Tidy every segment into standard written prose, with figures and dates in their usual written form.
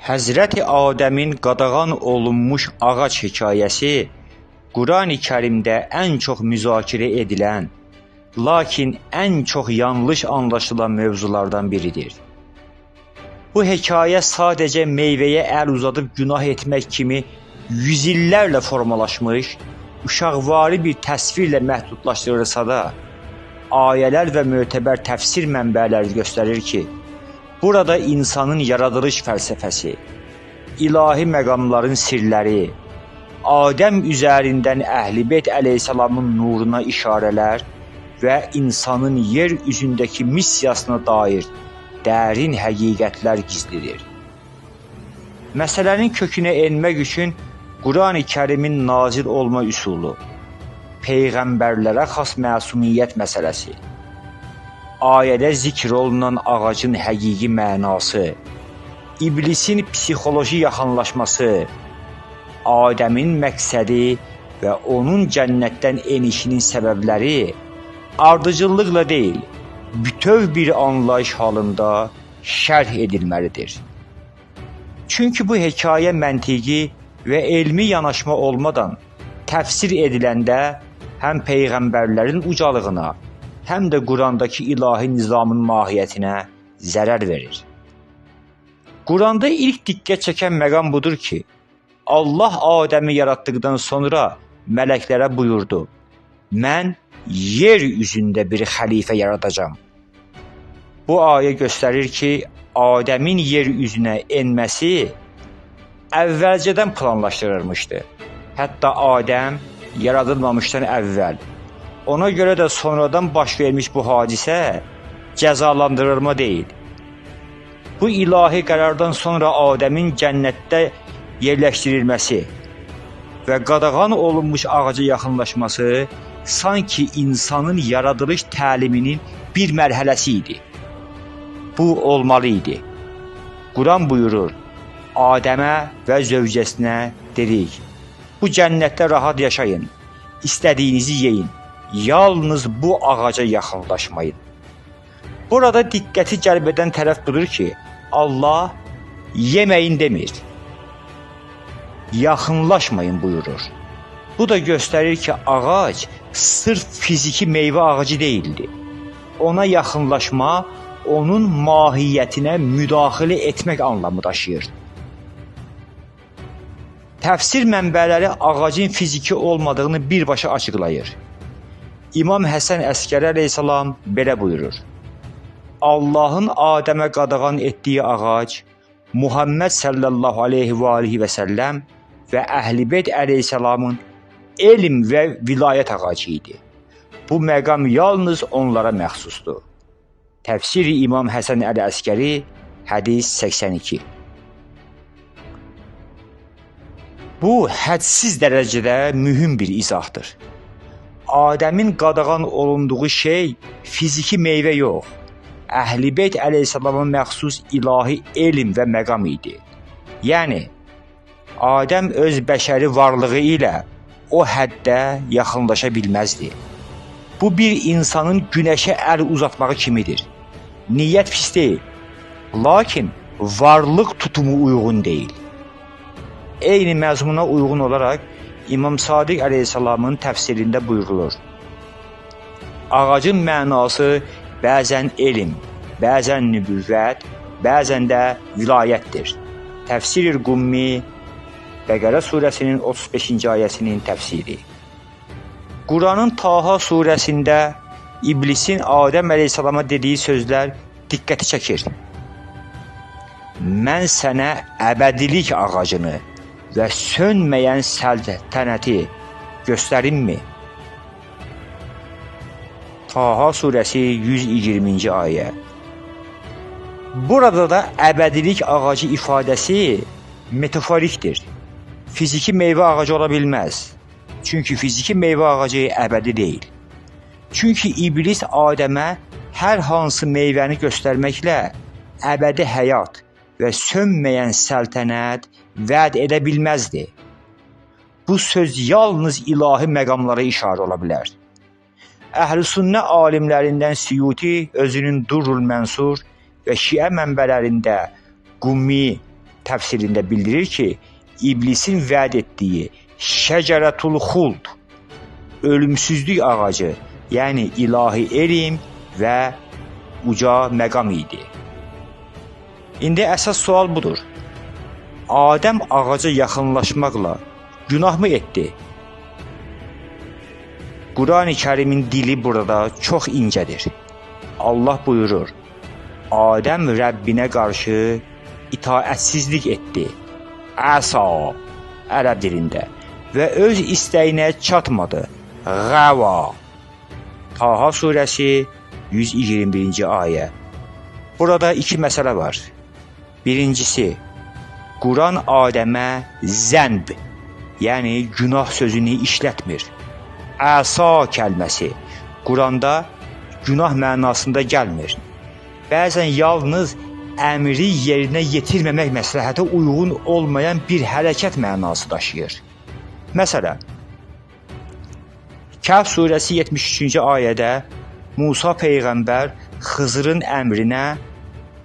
Həzrəti Adəmin qadağan olunmuş ağac hekayəsi Qurani Kərimdə ən çox müzakirə edilən, lakin ən çox yanlış anlaşılan mövzulardan biridir. Bu hekayə sadəcə meyvəyə əl uzadıb günah etmək kimi yüz illərlə formalaşmış, uşaqvari bir təsvirlə məhdudlaşdırılsa da, ayələr və mötəbər təfsir mənbələri göstərir ki, burada insanın yaradılış fəlsəfəsi, ilahi məqamların sirləri, Adəm üzərindən Əhl-i-Beyt əleyhissalamın nuruna işarələr və insanın yer üzündəki missiyasına dair dərin həqiqətlər gizlidir. Məsələnin kökünə enmək üçün Qurani Kərimin nazil olma üsulu, peyğəmbərlərə xas məsumiyyət məsələsi, ayədə zikr olunan ağacın həqiqi mənası, iblisin psixoloji yaxınlaşması, Adəmin məqsədi və onun cənnətdən enişinin səbəbləri ardıcıllıqla deyil, bütöv bir anlayış halında şərh edilməlidir. Çünki bu hekayə məntiqi və elmi yanaşma olmadan təfsir ediləndə həm peyğəmbərlərin ucalığına, həm də Qurandakı ilahi nizamın mahiyyətinə zərər verir. Quranda ilk diqqət çəkən məqam budur ki, Allah Adəmi yaratdıqdan sonra mələklərə buyurdu, mən yer üzündə bir xəlifə yaradacam. Bu ayə göstərir ki, Adəmin yer üzünə enməsi əvvəlcədən planlaşdırılmışdı. Hətta Adəm yaradılmamışdan əvvəl. Ona görə də sonradan baş vermiş bu hadisə cəzalandırılma deyil. Bu ilahi qərardan sonra Adəmin cənnətdə yerləşdirilməsi və qadağan olunmuş ağaca yaxınlaşması sanki insanın yaradılış təliminin bir mərhələsi idi. Bu olmalı idi. Quran buyurur, Adəmə və zövcəsinə dedik, bu cənnətdə rahat yaşayın, istədiyinizi yeyin, yalnız bu ağaca yaxınlaşmayın. Burada diqqəti cəlb edən tərəf budur ki, Allah yeməyin demir, yaxınlaşmayın buyurur. Bu da göstərir ki, ağac sırf fiziki meyvə ağacı deyildi. Ona yaxınlaşma, onun mahiyyətinə müdaxilə etmək anlamı daşıyır. Təfsir mənbələri ağacın fiziki olmadığını birbaşa açıqlayır. İmam Həsən Əskəri əleyhissalam belə buyurur. Allahın Adəmə qadağan etdiyi ağac Muhammed sallallahu aleyhi və alihi və səlləm və Əhl-i-Beyt əleyhissalamın elm və vilayət ağacı idi. Bu məqam yalnız onlara məxsusdur. Təfsiri İmam Həsən Əl-Əskəri, hədis 82. Bu, hədsiz dərəcədə mühüm bir izahdır. Adəmin qadağan olunduğu şey fiziki meyvə yox, Əhl-i-Beyt əleyhissalama məxsus ilahi elm və məqam idi. Yəni, Adəm öz bəşəri varlığı ilə o həddə yaxınlaşa bilməzdi. Bu bir insanın günəşə əl uzatmağı kimidir. Niyyət pis deyil, lakin varlıq tutumu uyğun deyil. Eyni məzmuna uyğun olaraq İmam Sadiq əleyhissalamın təfsirində buyurulur. Ağacın mənası bəzən elm, bəzən nübüvvət, bəzən də vilayətdir. Təfsir-i Qummi, Bəqərə surəsinin 35-ci ayəsinin təfsiri. Quranın Taha surəsində İblisin Adəm əleyhissalama dediyi sözlər diqqəti çəkir. Mən sənə əbədilik ağacını və sönməyən səltənəti göstərimmi? Taha surəsi 120-ci ayə. Burada da əbədilik ağacı ifadəsi metaforikdir. Fiziki meyvə ağacı ola bilməz. Çünki fiziki meyvə ağacı əbədi deyil. Çünki iblis Adəmə hər hansı meyvəni göstərməklə əbədi həyat və sönməyən səltənət vəd edə bilməzdi. Bu söz yalnız ilahi məqamlara işarə ola bilər. Əhl-i sünnə alimlərindən Siyuti özünün Durrul Mənsur və Şiə mənbələrində Qummi təfsirində bildirir ki, iblisin vəd etdiyi şəcərətul xuld, ölümsüzlük ağacı, yəni ilahi elm və uca məqam idi. İndi əsas sual budur. Adəm ağaca yaxınlaşmaqla günah mı etdi? Qurani Kərimin dili burada çox incədir. Allah buyurur, Adəm Rəbbinə qarşı itaətsizlik etdi. Əsa, ərəb dilində və öz istəyinə çatmadı. Qəva. Taha surəsi 121-ci ayə. Burada iki məsələ var. Birincisi, Quran Adəmə zənb, yəni günah sözünü işlətmir. Əsa kəlməsi Quranda günah mənasında gəlmir. Bəzən yalnız əmri yerinə yetirməmək məsləhətə uyğun olmayan bir hərəkət mənası daşıyır. Məsələn, Kəhf surəsi 73-cü ayədə Musa Peyğəmbər Xızırın əmrinə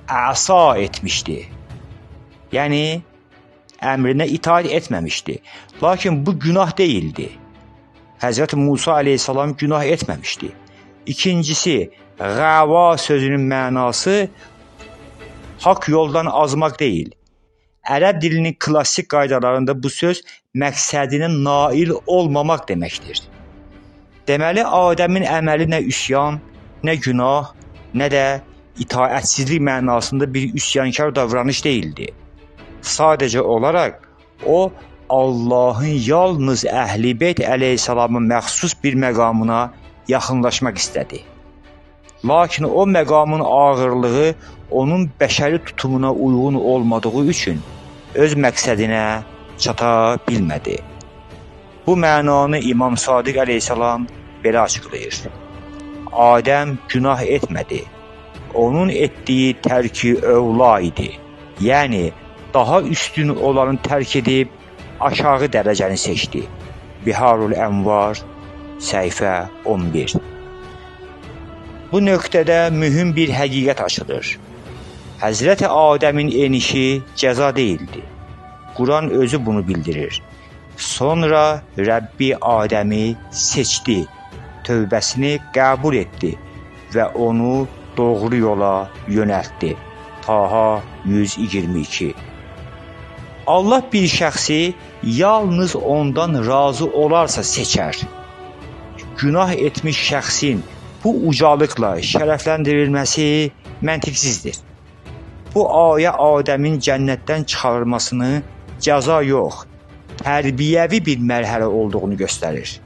əsa etmişdi. Yəni, əmrinə itaat etməmişdi. Lakin bu günah deyildi. Həzrət Musa aleyhissalam günah etməmişdi. İkincisi, qəva sözünün mənası haqq yoldan azmaq deyil. Ərəb dilinin klassik qaydalarında bu söz məqsədinə nail olmamaq deməkdir. Deməli, Adəmin əməli nə üsyan, nə günah, nə də itaətsizlik mənasında bir üsyankar davranış deyildi. Sadəcə olaraq o, Allahın yalnız Əhl-i Beyt əleyhissalamın məxsus bir məqamına yaxınlaşmaq istədi. Lakin o məqamın ağırlığı onun bəşəri tutumuna uyğun olmadığı üçün öz məqsədinə çata bilmədi. Bu mənanı İmam Sadiq əleyhissalam belə açıqlayır. Adəm günah etmədi. Onun etdiyi tərki övla idi. Yəni, daha üstün olanı tərk edib aşağı dərəcəni seçdi. Biharul Ənvar, səhifə 11. Bu nöqtədə mühüm bir həqiqət açılır. Həzrəti Adəmin enişi cəza deyildi. Quran özü bunu bildirir. Sonra Rəbbi Adəmi seçdi, tövbəsini qəbul etdi və onu doğru yola yönəltdi. Taha 122. Allah bir şəxsi yalnız ondan razı olarsa seçər. Günah etmiş şəxsin bu ucalıqla şərəfləndirilməsi məntiqsizdir. Bu ayə Adəmin cənnətdən çıxarılmasını cəza yox, tərbiyəvi bir mərhələ olduğunu göstərir.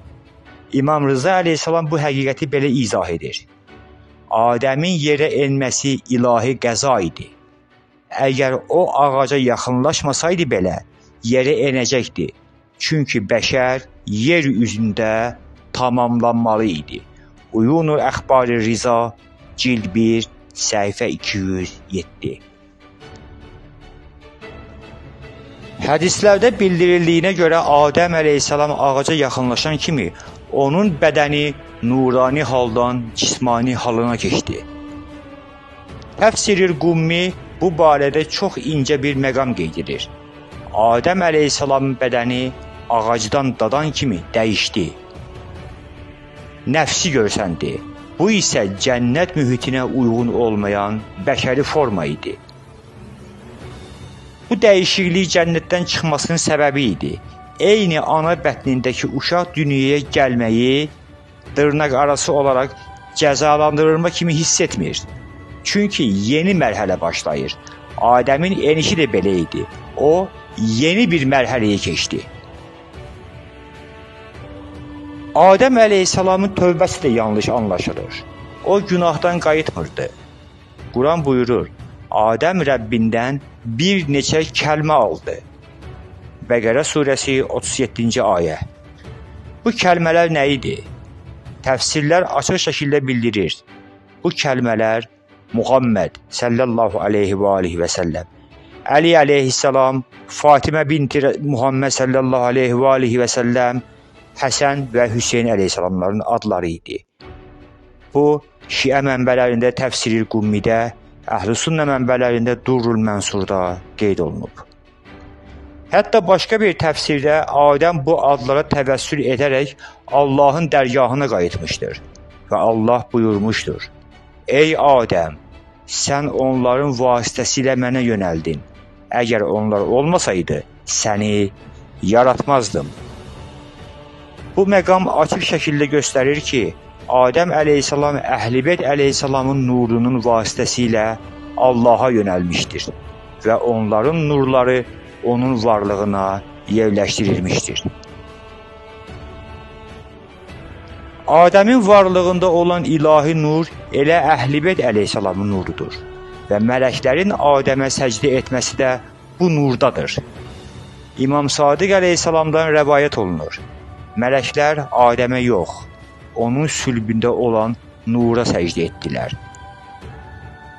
İmam Rıza əleyhissalam bu həqiqəti belə izah edir. Adəmin yerə enməsi ilahi qəza idi. Əgər o ağaca yaxınlaşmasaydı belə, yerə enəcəkdi. Çünki bəşər yer üzündə tamamlanmalı idi. Uyunul Əxbari Riza, cild 1, səhifə 207. Hədislərdə bildirildiyinə görə Adəm əleyhissalam ağaca yaxınlaşan kimi onun bədəni nurani haldan cismani halına keçdi. Təfsir-i Qummi bu barədə çox incə bir məqam qeyd edir. Adəm əleyhissalamın bədəni ağacdan dadan kimi dəyişdi. Nəfsi görsəndi. Bu isə cənnət mühitinə uyğun olmayan bəşəri forma idi. Bu dəyişiklik cənnətdən çıxmasının səbəbi idi. Eyni ana bətnindəki uşaq dünyaya gəlməyi dırnaq arası olaraq cəzalandırılma kimi hiss etmir. Çünki yeni mərhələ başlayır. Adəmin enişi də belə idi. O, yeni bir mərhələyə keçdi. Adəm əleyhissalamın tövbəsi də yanlış anlaşılır. O günahdan qayıtmırdı. Quran buyurur, Adəm Rəbbindən bir neçə kəlmə aldı. Bəqərə surəsi 37-ci ayə. Bu kəlmələr nə idi? Təfsirlər açıq şəkildə bildirir. Bu kəlmələr Muhammed sallallahu aleyhi və alihi və səlləm, Əli aleyhissalam, Fatimə binti Muhammed sallallahu aleyhi və alihi və səlləm, Həsən və Hüseyin əleyhissalamların adları idi. Bu, Şiə mənbələrində, Təfsir-i Qummidə, Əhl-i Sünnə mənbələrində Durrul Mənsurda qeyd olunub. Hətta başqa bir təfsirdə Adəm bu adlara təvəssül edərək Allahın dərgahına qayıtmışdır və Allah buyurmuşdur: Ey Adəm, sən onların vasitəsilə mənə yönəldin. Əgər onlar olmasaydı, səni yaratmazdım. Bu məqam açıq şəkildə göstərir ki, Adəm əleyhissalam Əhl-i Beyt əleyhissalamın nurunun vasitəsilə Allaha yönəlmişdir və onların nurları onun varlığına yerləşdirilmişdir. Adəmin varlığında olan ilahi nur elə Əhl-i Beyt əleyhissalamın nurudur və mələklərin Adəmə səcdə etməsi də bu nurdadır. İmam Sadiq əleyhissalamdan rəvayət olunur. Mələklər Adəmə yox, onun sülbündə olan nura səcdə etdilər.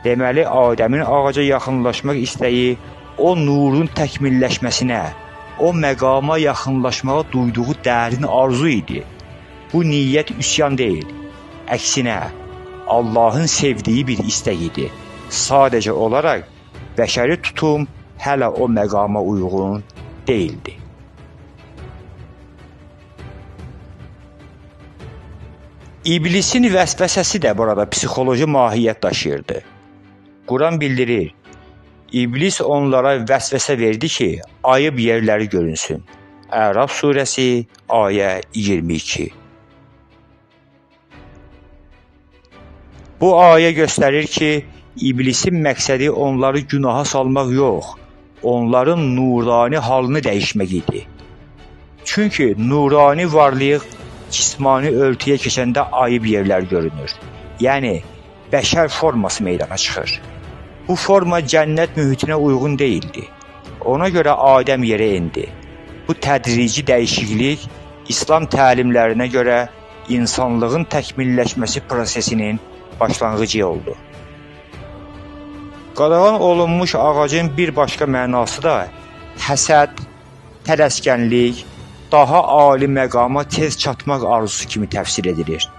Deməli, Adəmin ağaca yaxınlaşmaq istəyi o nurun təkmilləşməsinə, o məqama yaxınlaşmağa duyduğu dərin arzu idi. Bu niyyət üsyan deyil, əksinə Allahın sevdiyi bir istək idi. Sadəcə olaraq bəşəri tutum hələ o məqama uyğun deyildi. İblisin vəsvəsəsi də burada psixoloji mahiyyət daşıyırdı. Quran bildirir, İblis onlara vəsvəsə verdi ki, ayıb yerləri görünsün. Əraf surəsi, ayə 22. Bu ayə göstərir ki, İblisin məqsədi onları günaha salmaq yox, onların nurani halını dəyişmək idi. Çünki nurani varlıq cismani örtüyə keçəndə ayıb yerlər görünür. Yəni, bəşər forması meydana çıxır. Bu forma cənnət mühitinə uyğun deyildi. Ona görə Adəm yerə indi. Bu tədrici dəyişiklik İslam təlimlərinə görə insanlığın təkmilləşməsi prosesinin başlanğıcı oldu. Qadağan olunmuş ağacın bir başqa mənası da həsəd, tələskənlik, daha ali məqama tez çatmaq arzusu kimi təfsir edilir.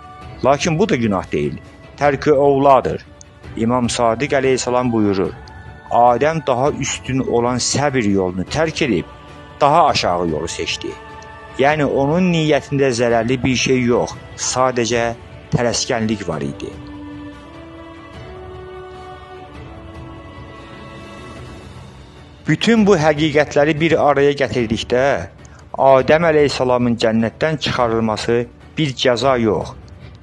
Lakin bu da günah deyil, tərk-i ovladır. İmam Sadiq əleyhissalam buyurur, Adəm daha üstün olan səbir yolunu tərk edib, daha aşağı yolu seçdi. Yəni, onun niyyətində zərərli bir şey yox, sadəcə tələskənlik var idi. Bütün bu həqiqətləri bir araya gətirdikdə, Adəm əleyhissalamın cənnətdən çıxarılması bir cəza yox,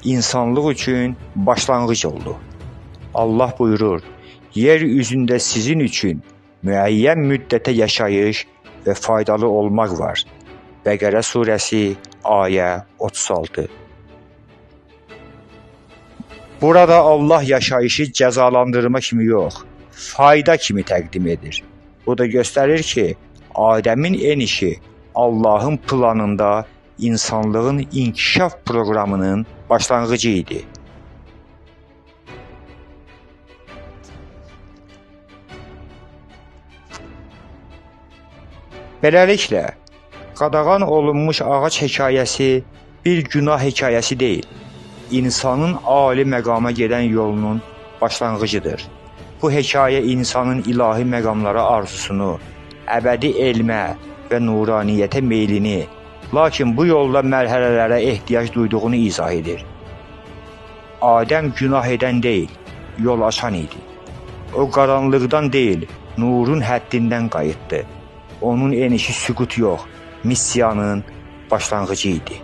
insanlıq üçün başlanğıc oldu. Allah buyurur, yer üzündə sizin üçün müəyyən müddətə yaşayış və faydalı olmaq var. Bəqərə surəsi, ayə 36. Burada Allah yaşayışı cəzalandırma kimi yox, fayda kimi təqdim edir. Bu da göstərir ki, Adəmin enişi Allahın planında insanlığın inkişaf proqramının başlanğıcı idi. Beləliklə, qadağan olunmuş ağac hekayəsi bir günah hekayəsi deyil, insanın ali məqama gedən yolunun başlanğıcıdır. Bu hekayə insanın ilahi məqamlara arzusunu, əbədi elmə və nuraniyyətə meylini, lakin bu yolda mərhələlərə ehtiyac duyduğunu izah edir. Adəm günah edən deyil, yol açan idi. O qaranlıqdan deyil, nurun həddindən qayıtdı. Onun enişi süqut yox, missiyanın başlanğıcı idi.